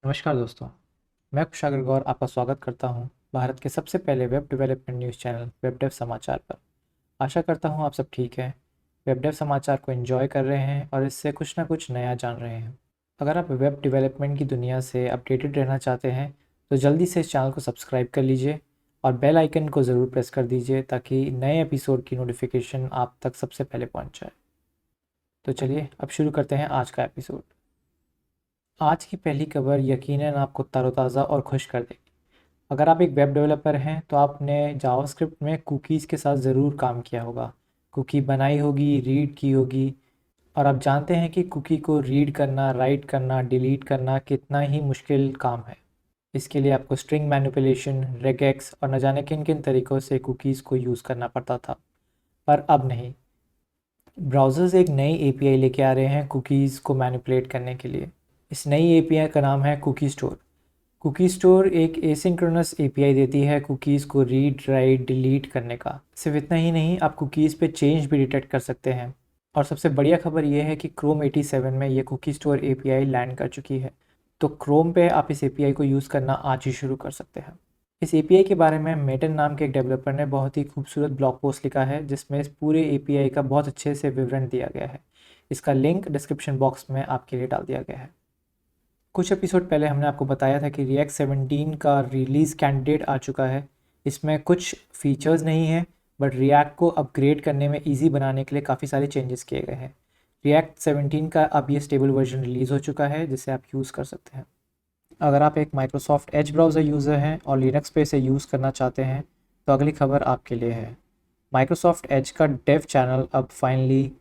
नमस्कार दोस्तों, मैं कुशाग्र गौर आपका स्वागत करता हूं भारत के सबसे पहले web development news channel web dev समाचार पर। आशा करता हूं आप सब ठीक हैं, वेब डेव समाचार को एंजॉय कर रहे हैं और इससे कुछ ना कुछ नया जान रहे हैं। अगर आप वेब डेवलपमेंट की दुनिया से अपडेटेड रहना चाहते हैं तो जल्दी से इस चैनल को सब्सक्राइब कर लीजिए और बेल आइकन को ज़रूर प्रेस कर दीजिए ताकि नए एपिसोड की नोटिफिकेशन आप तक सबसे पहले पहुँच जाए। तो चलिए अब शुरू करते हैं आज का एपिसोड। आज की पहली खबर यकीनन आपको तरोताज़ा और खुश कर देगी। अगर आप एक वेब डेवलपर हैं तो आपने जावास्क्रिप्ट में कुकीज़ के साथ ज़रूर काम किया होगा, कुकी बनाई होगी, रीड की होगी, और आप जानते हैं कि कुकी को रीड करना, राइट करना, डिलीट करना कितना ही मुश्किल काम है। इसके लिए आपको स्ट्रिंग मैनिपुलेशन, रेगेक्स और न जाने किन किन तरीक़ों से कुकीज़ को यूज़ करना पड़ता था। पर अब नहीं, ब्राउज़र्स एक नई एपीआई लेके आ रहे हैं कुकीज़ को मैनिपुलेट करने के लिए। इस नई एपीआई का नाम है कुकी स्टोर। कुकी स्टोर एक एसिंक्रोनस एपीआई देती है कुकीज़ को रीड, राइट, डिलीट करने का। सिर्फ इतना ही नहीं, आप कुकीज़ पे चेंज भी डिटेक्ट कर सकते हैं। और सबसे बढ़िया खबर यह है कि क्रोम 87 में ये कुकी स्टोर एपीआई लैंड कर चुकी है, तो क्रोम पे आप इस एपीआई को यूज़ करना आज ही शुरू कर सकते हैं। इस एपीआई के बारे में मेटन नाम के एक डेवलपर ने बहुत ही खूबसूरत ब्लॉग पोस्ट लिखा है जिसमें इस पूरे एपीआई का बहुत अच्छे से विवरण दिया गया है। इसका लिंक डिस्क्रिप्शन बॉक्स में आपके लिए डाल दिया गया है। कुछ एपिसोड पहले हमने आपको बताया था कि रिएक्ट 17 का रिलीज़ कैंडिडेट आ चुका है। इसमें कुछ फीचर्स नहीं है, बट रिएक्ट को अपग्रेड करने में ईजी बनाने के लिए काफ़ी सारे चेंजेस किए गए हैं। रिएक्ट 17 का अब ये स्टेबल वर्जन रिलीज़ हो चुका है जिसे आप यूज़ कर सकते हैं। अगर आप एक माइक्रोसॉफ्ट एज ब्राउज़र यूज़र हैं और लिनक्स पे इसे यूज़ करना चाहते हैं तो अगली खबर आपके लिए है। माइक्रोसॉफ्ट एज का डेव चैनल अब फाइनली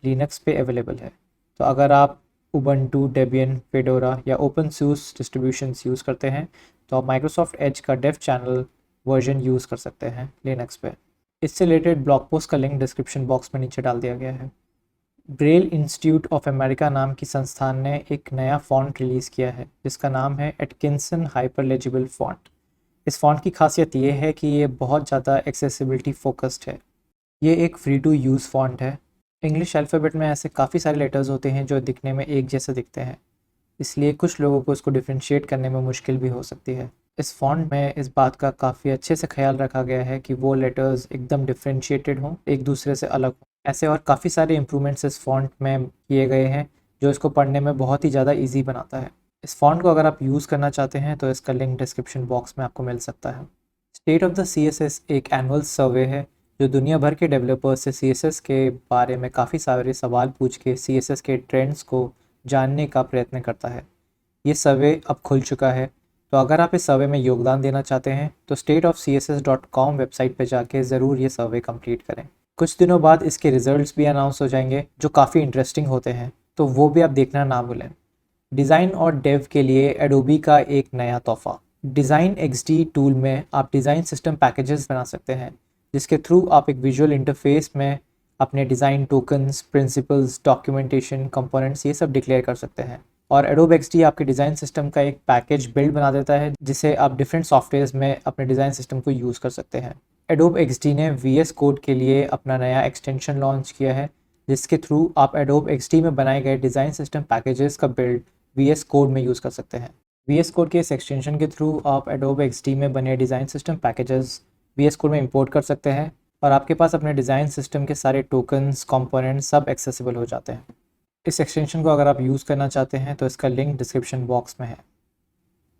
लिनक्स पे अवेलेबल है। तो अगर आप उबंटू, डेबियन, फेडोरा या ओपन सोर्स डिस्ट्रीब्यूशंस यूज़ करते हैं तो आप माइक्रोसॉफ्ट एज का डेव चैनल वर्जन यूज़ कर सकते हैं लिनक्स पे। इससे रिलेटेड ब्लॉग पोस्ट का लिंक डिस्क्रिप्शन बॉक्स में नीचे डाल दिया गया है। ब्रेल इंस्टीट्यूट ऑफ अमेरिका नाम की संस्थान ने एक नया फ़ॉन्ट रिलीज़ किया है जिसका नाम है एटकिंसन हाइपरलेजिबल फ़ॉन्ट। इस फ़ॉन्ट की खासियत ये है कि ये बहुत ज़्यादा एक्सेसिबिलिटी फोकस्ड है। ये एक फ्री टू यूज़ फ़ॉन्ट है। इंग्लिश अल्फ़ाबेट में ऐसे काफ़ी सारे लेटर्स होते हैं जो दिखने में एक जैसे दिखते हैं, इसलिए कुछ लोगों को इसको डिफ्रेंशिएट करने में मुश्किल भी हो सकती है। इस फ़ॉन्ट में इस बात का काफ़ी अच्छे से ख्याल रखा गया है कि वो लेटर्स एकदम डिफ्रेंशिएटेड हों, एक दूसरे से अलग हों। ऐसे और काफ़ी सारे इम्प्रूवमेंट्स इस फ़ॉन्ट में किए गए हैं जो इसको पढ़ने में बहुत ही ज़्यादा ईजी बनाता है। इस फ़ॉन्ट को अगर आप यूज़ करना चाहते हैं तो इसका लिंक डिस्क्रिप्शन बॉक्स में आपको मिल सकता है। स्टेट ऑफ द CSS एक एनुअल सर्वे है जो दुनिया भर के डेवलपर्स से CSS के बारे में काफ़ी सारे सवाल पूछ के CSS के ट्रेंड्स को जानने का प्रयत्न करता है। ये सर्वे अब खुल चुका है, तो अगर आप इस सर्वे में योगदान देना चाहते हैं तो stateofcss.com वेबसाइट पर जाके ज़रूर ये सर्वे कंप्लीट करें। कुछ दिनों बाद इसके रिजल्ट्स भी अनाउंस हो जाएंगे जो काफ़ी इंटरेस्टिंग होते हैं, तो वो भी आप देखना ना भूलें। डिज़ाइन और डेव के लिए एडोबी का एक नया तोहफा। डिज़ाइन XD टूल में आप डिज़ाइन सिस्टम पैकेजेस बना सकते हैं जिसके थ्रू आप एक विजुअल इंटरफेस में अपने design tokens, principles, documentation, components ये सब डिक्लेयर कर सकते हैं। और Adobe XD आपके डिज़ाइन सिस्टम का एक पैकेज बिल्ड बना देता है जिसे आप डिफरेंट सॉफ्टवेयर्स में अपने डिज़ाइन सिस्टम को यूज़ कर सकते हैं। Adobe XD ने VS कोड के लिए अपना नया एक्सटेंशन लॉन्च किया है जिसके थ्रू आप Adobe XD में बनाए गए डिज़ाइन सिस्टम पैकेजेस का बिल्ड VS कोड में यूज़ कर सकते हैं। VS कोड के इस एक्सटेंशन के थ्रू आप Adobe XD में बने design system packages VS code में इंपोर्ट कर सकते हैं और आपके पास अपने डिज़ाइन सिस्टम के सारे टोकन्स, कंपोनेंट्स सब एक्सेसिबल हो जाते हैं। इस एक्सटेंशन को अगर आप यूज़ करना चाहते हैं तो इसका लिंक डिस्क्रिप्शन बॉक्स में है।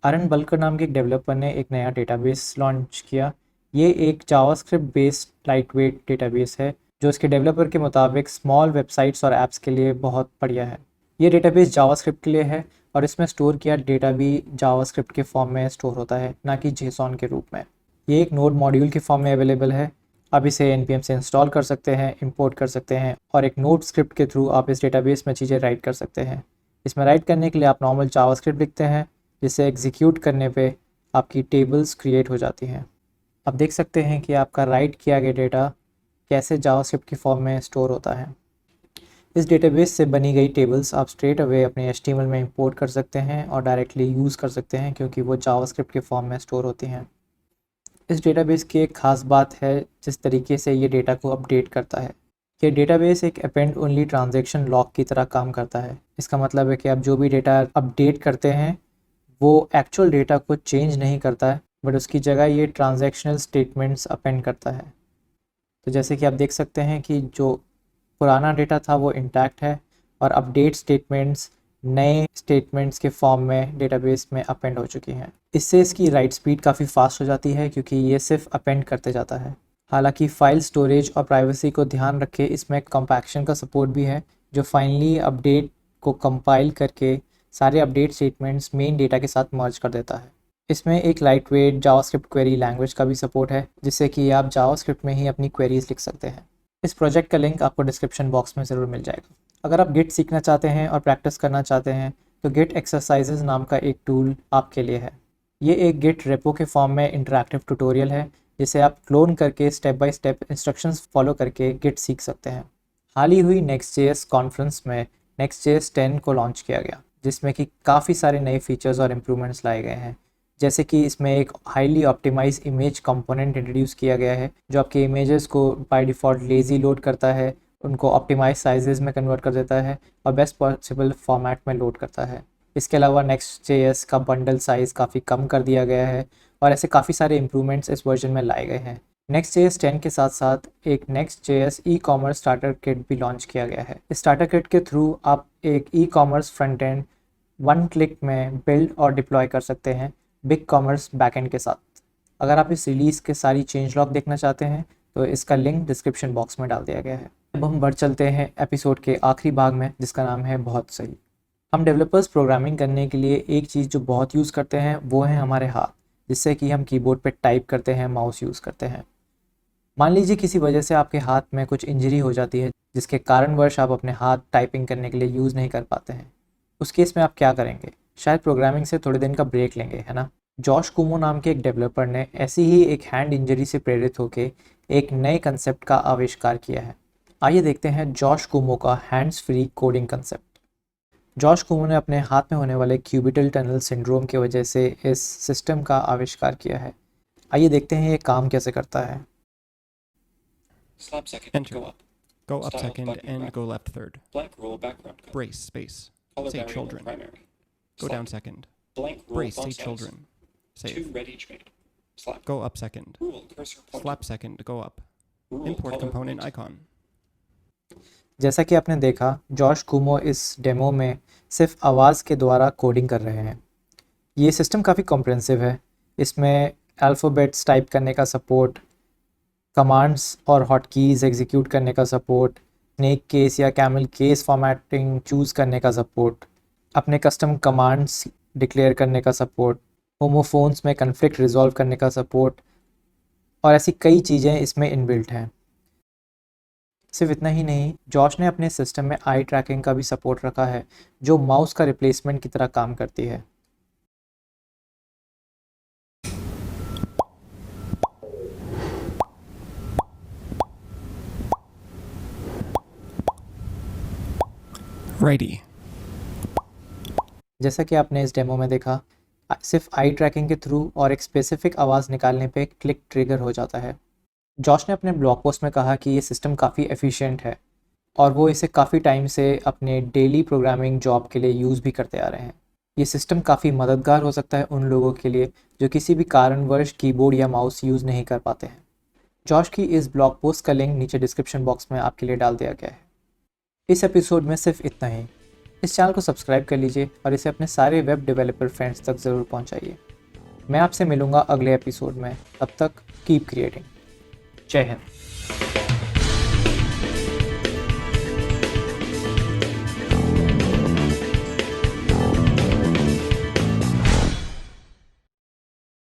अरन बल्कर नाम के एक डेवलपर ने एक नया डेटाबेस लॉन्च किया। ये एक जावास्क्रिप्ट बेस्ड लाइटवेट डेटाबेस है जो इसके डेवलपर के मुताबिक स्मॉल वेबसाइट्स और ऐप्स के लिए बहुत बढ़िया है। ये डेटाबेस जावास्क्रिप्ट के लिए है और इसमें स्टोर किया डेटा भी जावास्क्रिप्ट के फॉर्म में स्टोर होता है, ना कि JSON के रूप में। ये एक नोड मॉड्यूल के फॉर्म में अवेलेबल है। आप इसे npm से इंस्टॉल कर सकते हैं, इंपोर्ट कर सकते हैं और एक नोड स्क्रिप्ट के थ्रू आप इस डेटाबेस में चीज़ें राइट कर सकते हैं। इसमें राइट करने के लिए आप नॉर्मल जावास्क्रिप्ट लिखते हैं जिसे एग्जीक्यूट करने पे आपकी टेबल्स क्रिएट हो जाती हैं। आप देख सकते हैं कि आपका राइट किया गया डेटा कैसे जावास्क्रिप्ट के फॉर्म में स्टोर होता है। इस डेटाबेस से बनी गई टेबल्स आप स्ट्रेट अवे अपने HTML में इंपोर्ट कर सकते हैं और डायरेक्टली यूज़ कर सकते हैं क्योंकि वो जावास्क्रिप्ट के फॉर्म में स्टोर होती हैं। इस डेटाबेस की एक ख़ास बात है जिस तरीके से ये डेटा को अपडेट करता है। ये डेटाबेस एक अपेंड ओनली ट्रांजैक्शन लॉग की तरह काम करता है। इसका मतलब है कि आप जो भी डेटा अपडेट करते हैं वो एक्चुअल डेटा को चेंज नहीं करता है, बट उसकी जगह ये ट्रांजैक्शनल स्टेटमेंट्स अपेंड करता है। तो जैसे कि आप देख सकते हैं कि जो पुराना डेटा था वो इंटैक्ट है और अपडेट स्टेटमेंट्स नए स्टेटमेंट्स के फॉर्म में डेटाबेस में अपेंड हो चुकी हैं। इससे इसकी राइट स्पीड काफ़ी फास्ट हो जाती है क्योंकि ये सिर्फ अपेंड करते जाता है। हालांकि फ़ाइल स्टोरेज और प्राइवेसी को ध्यान रखे इसमें कंपैक्शन का सपोर्ट भी है, जो फाइनली अपडेट को कंपाइल करके सारे अपडेट स्टेटमेंट्स मेन डेटा के साथ मर्ज कर देता है। इसमें एक light weight JavaScript query language का भी सपोर्ट है, जिससे कि आप जावास्क्रिप्ट में ही अपनी क्वेरीज लिख सकते हैं। इस प्रोजेक्ट का लिंक आपको डिस्क्रिप्शन बॉक्स में ज़रूर मिल जाएगा। अगर आप गिट सीखना चाहते हैं और प्रैक्टिस करना चाहते हैं तो गिट एक्सरसाइजेज नाम का एक टूल आपके लिए है। ये एक गिट रेपो के फॉर्म में इंटरैक्टिव ट्यूटोरियल है जिसे आप क्लोन करके step by step instructions follow करके गिट सीख सकते हैं। हाल ही हुई Next.js कॉन्फ्रेंस में Next.js 10 को लॉन्च किया गया, जिसमें कि काफ़ी सारे नए फीचर्स और इम्प्रूवमेंट्स लाए गए हैं। जैसे कि इसमें एक highly optimize image component introduce किया गया है जो आपके इमेजेस को बाय डिफ़ॉल्ट लेज़ी लोड करता है, उनको ऑप्टिमाइज साइजेस में कन्वर्ट कर देता है और बेस्ट पॉसिबल फॉर्मेट में लोड करता है। इसके अलावा Next.js का बंडल साइज़ काफ़ी कम कर दिया गया है और ऐसे काफ़ी सारे इम्प्रूवमेंट्स इस वर्जन में लाए गए हैं। Next.js 10 के साथ साथ एक Next.js ई-कॉमर्स स्टार्टर किट भी लॉन्च किया गया है। इस स्टार्टर किट के थ्रू आप एक ecommerce front end one click में बिल्ड और डिप्लॉय कर सकते हैं बिग कॉमर्स बैकएंड के साथ। अगर आप इस रिलीज़ के सारी चेंज लॉग देखना चाहते हैं तो इसका लिंक डिस्क्रिप्शन बॉक्स में डाल दिया गया है। अब हम बढ़ चलते हैं एपिसोड के आखिरी भाग में, जिसका नाम है बहुत सही। हम डेवलपर्स प्रोग्रामिंग करने के लिए एक चीज़ जो बहुत यूज़ करते हैं वो है हमारे हाथ, जिससे कि हम कीबोर्ड पे टाइप करते हैं, माउस यूज़ करते हैं। मान लीजिए किसी वजह से आपके हाथ में कुछ इंजरी हो जाती है जिसके कारणवश आप अपने हाथ टाइपिंग करने के लिए यूज़ नहीं कर पाते हैं। उस केस में आप क्या करेंगे? शायद प्रोग्रामिंग से थोड़े दिन का ब्रेक लेंगे, है ना? जॉश कुमो नाम के एक डेवलपर ने ऐसी ही एक हैंड इंजरी से प्रेरित होकर एक नए कंसेप्ट का आविष्कार किया है। आइए देखते हैं जॉश कुमो का hands free coding concept. Josh Comeau ने अपने हाथ में होने वाले क्यूबिटल टनल सिंड्रोम की वजह से इस सिस्टम का आविष्कार किया है। आइए देखते हैं ये काम कैसे करता है। Slap second, Enter. go up. Go up Style second button and back. go left third. Blank rule background color. Brace space. Color Say variable children. primary. Go Slap. down second. Blank rule Brace say font size. children. 2 Save. red each made. Slap. Go up second. Rule cursor pointer. Slap second. Go up. Rule Import color component print. icon. जैसा कि आपने देखा, Josh कुमो इस demo में सिर्फ आवाज़ के द्वारा कोडिंग कर रहे हैं। ये सिस्टम काफ़ी कॉम्प्रिहेंसिव है। इसमें अल्फ़ाबेट्स टाइप करने का सपोर्ट, कमांड्स और हॉटकीज़ एग्जीक्यूट करने का सपोर्ट, स्नेक केस या कैमल केस फॉर्मेटिंग चूज़ करने का सपोर्ट, अपने कस्टम कमांड्स डिक्लेयर करने का सपोर्ट, होमोफोन्स में कन्फ्लिक्ट रिजॉल्व करने का सपोर्ट और ऐसी कई चीज़ें इसमें इनबिल्ट हैं। सिर्फ इतना ही नहीं, जॉश ने अपने सिस्टम में आई ट्रैकिंग का भी सपोर्ट रखा है, जो माउस का रिप्लेसमेंट की तरह काम करती है। Righty. जैसा कि आपने इस डेमो में देखा, सिर्फ आई ट्रैकिंग के थ्रू और एक स्पेसिफिक आवाज़ निकालने पे क्लिक ट्रिगर हो जाता है। जॉश ने अपने ब्लॉग पोस्ट में कहा कि ये सिस्टम काफ़ी एफिशिएंट है और वो इसे काफ़ी टाइम से अपने डेली प्रोग्रामिंग जॉब के लिए यूज़ भी करते आ रहे हैं। ये सिस्टम काफ़ी मददगार हो सकता है उन लोगों के लिए जो किसी भी कारणवश कीबोर्ड या माउस यूज़ नहीं कर पाते हैं। जॉश की इस ब्लॉग पोस्ट का लिंक नीचे डिस्क्रिप्शन बॉक्स में आपके लिए डाल दिया गया है। इस एपिसोड में सिर्फ इतना ही। इस चैनल को सब्सक्राइब कर लीजिए और इसे अपने सारे वेब डेवलपर फ्रेंड्स तक ज़रूर पहुंचाइए। मैं आपसे मिलूंगा अगले एपिसोड में। तब तक कीप क्रिएटिंग। जय हिंद।